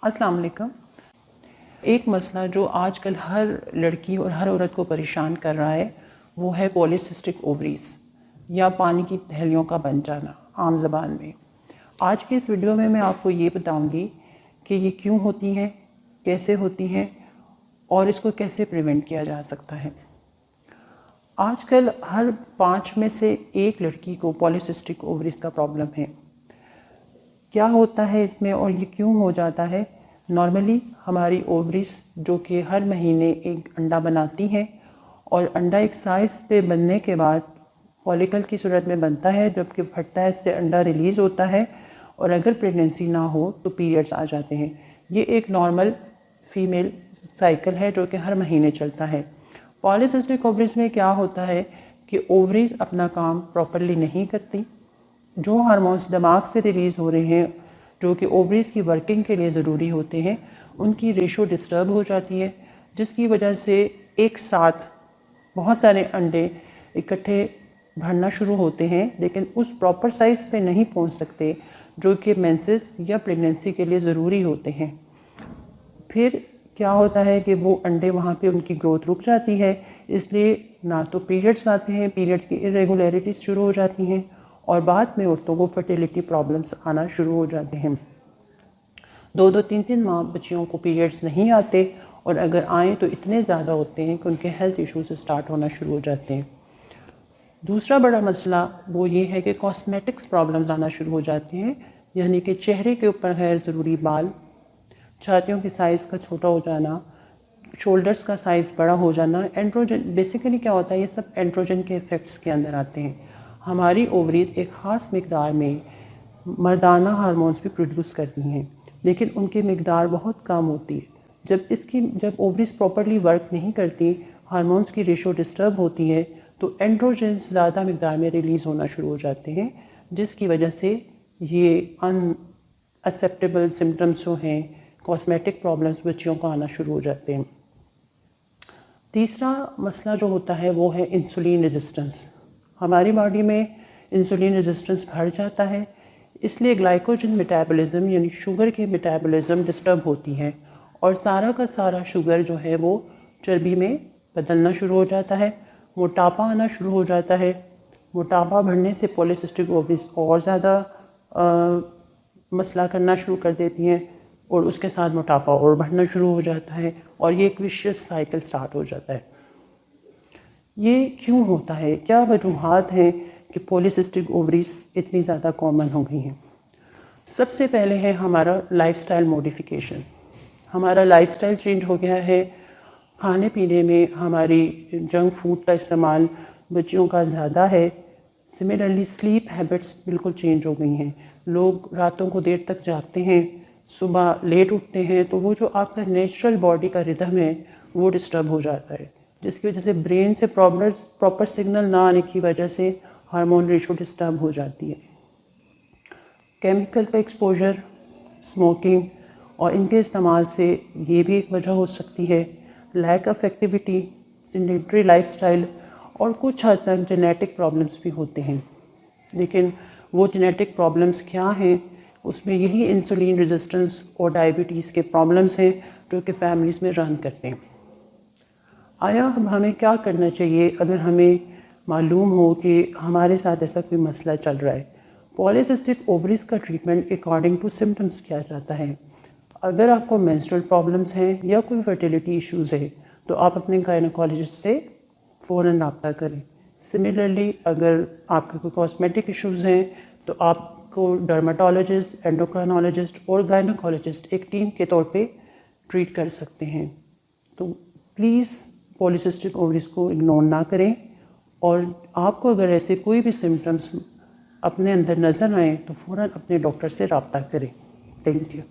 अस्सलाम वालेकुम। एक मसला जो आजकल हर लड़की और हर औरत को परेशान कर रहा है वो है पॉलीसिस्टिक ओवरीज या पानी की थैलियों का बन जाना आम ज़बान में। आज के इस वीडियो में मैं आपको ये बताऊंगी कि ये क्यों होती हैं, कैसे होती हैं और इसको कैसे प्रिवेंट किया जा सकता है। आजकल हर 5 में से एक लड़की को पॉलीसिस्टिक ओवरीज का प्रॉब्लम है। क्या होता है इसमें और ये क्यों हो जाता है? नॉर्मली हमारी ओवरीज जो कि हर महीने एक अंडा बनाती हैं और अंडा एक साइज़ पे बनने के बाद फॉलिकल की सूरत में बनता है, जबकि फटता है इससे अंडा रिलीज़ होता है और अगर प्रेगनेंसी ना हो तो पीरियड्स आ जाते हैं। ये एक नॉर्मल फीमेल साइकिल है जो कि हर महीने चलता है। पॉलीसिस्टिक ओवरीज में क्या होता है कि ओवरीज अपना काम प्रॉपरली नहीं करती। जो हार्मोन्स दिमाग से रिलीज़ हो रहे हैं जो कि ओवरीज की वर्किंग के लिए ज़रूरी होते हैं, उनकी रेशो डिस्टर्ब हो जाती है, जिसकी वजह से एक साथ बहुत सारे अंडे इकट्ठे भरना शुरू होते हैं, लेकिन उस प्रॉपर साइज़ पे नहीं पहुंच सकते जो कि मेंसेस या प्रेगनेंसी के लिए ज़रूरी होते हैं। फिर क्या होता है कि वो अंडे वहाँ पे उनकी ग्रोथ रुक जाती है, इसलिए ना तो पीरियड्स आते हैं, पीरियड्स की इरेगुलरिटीज़ शुरू हो जाती हैं और बाद में औरतों को फर्टिलिटी प्रॉब्लम्स आना शुरू हो जाते हैं। 2-2, 3-3 माह बच्चियों को पीरियड्स नहीं आते और अगर आएँ तो इतने ज़्यादा होते हैं कि उनके हेल्थ इश्यूज स्टार्ट होना शुरू हो जाते हैं। दूसरा बड़ा मसला वो ये है कि कॉस्मेटिक्स प्रॉब्लम्स आना शुरू हो जाते हैं, यानी कि चेहरे के ऊपर गैर ज़रूरी बाल, छातियों की साइज़ का छोटा हो जाना, शोल्डर्स का साइज़ बड़ा हो जाना। एंड्रोजन बेसिकली क्या होता है, ये सब एंड्रोजन के इफ़ेक्ट्स के अंदर आते हैं। हमारी ओवरीज एक ख़ास मकदार में मर्दाना हार्मोन्स भी प्रोड्यूस करती हैं, लेकिन उनकी मकदार बहुत कम होती है। जब ओवरीज प्रॉपरली वर्क नहीं करती, हार्मोन्स की रेशो डिस्टर्ब होती है, तो एंड्रोजन्स ज़्यादा मकदार में रिलीज़ होना शुरू हो जाते हैं, जिसकी वजह से ये अनएक्सेप्टेबल सिम्टम्स जो हैं, कॉस्मेटिक प्रॉब्लम्स बच्चियों को आना शुरू हो जाते हैं। तीसरा मसला जो होता है वो है इंसुलिन रेजिस्टेंस। हमारी बॉडी में इंसुलिन रेजिस्टेंस बढ़ जाता है, इसलिए ग्लाइकोजन मेटाबॉलिज्म यानी शुगर की मेटाबॉलिज्म डिस्टर्ब होती है और सारा का सारा शुगर जो है वो चर्बी में बदलना शुरू हो जाता है, मोटापा आना शुरू हो जाता है। मोटापा बढ़ने से पॉलीसिस्टिक ओवरीज और ज़्यादा मसला करना शुरू कर देती हैं और उसके साथ मोटापा और बढ़ना शुरू हो जाता है और ये एक विशियस साइकिल स्टार्ट हो जाता है। ये क्यों होता है? क्या वजूहात हैं कि पॉलीसिस्टिक ओवरीज इतनी ज़्यादा कॉमन हो गई हैं? सबसे पहले है हमारा लाइफस्टाइल मॉडिफिकेशन। हमारा लाइफस्टाइल चेंज हो गया है। खाने पीने में हमारी जंक फूड का इस्तेमाल बच्चियों का ज़्यादा है। सिमिलरली स्लीप हैबिट्स बिल्कुल चेंज हो गई हैं। लोग रातों को देर तक जागते हैं, सुबह लेट उठते हैं, तो वो जो आपका नेचुरल बॉडी का रिदम है वो डिस्टर्ब हो जाता है, जिसकी वजह से ब्रेन से प्रॉपर सिग्नल ना आने की वजह से हार्मोन रेशो डिस्टर्ब हो जाती है। केमिकल का एक्सपोजर, स्मोकिंग और इनके इस्तेमाल से ये भी एक वजह हो सकती है। Lack of activity, sedentary lifestyle और कुछ हद तक जेनेटिक प्रॉब्लम्स भी होते हैं। लेकिन वो जेनेटिक प्रॉब्लम्स क्या हैं? उसमें यही इंसुलिन रेजिस्टेंस और डायबिटीज़ के प्रॉब्लम्स हैं जो कि फैमिलीज़ में रन करते हैं। आया अब हमें क्या करना चाहिए अगर हमें मालूम हो कि हमारे साथ ऐसा कोई मसला चल रहा है? पॉलीसिस्टिक ओवरीज का ट्रीटमेंट अकॉर्डिंग टू सिम्टम्स किया जाता है। अगर आपको मेंस्ट्रुअल प्रॉब्लम्स हैं या कोई फर्टिलिटी इश्यूज़ है तो आप अपने गायनेकोलॉजिस्ट से फ़ौरन रब्ता करें। सिमिलरली अगर आपके कोई कॉस्मेटिक इश्यूज़ हैं तो आपको डर्माटोलॉजिस्ट, एंडोक्राइनोलॉजिस्ट और गायनेकोलॉजिस्ट एक टीम के तौर पे ट्रीट कर सकते हैं। तो प्लीज़ पॉलीसिस्टिक ओवरीज को इग्नोर ना करें और आपको अगर ऐसे कोई भी सिम्टम्स अपने अंदर नज़र आए तो फ़ौरन अपने डॉक्टर से रब्ता करें। Thank you.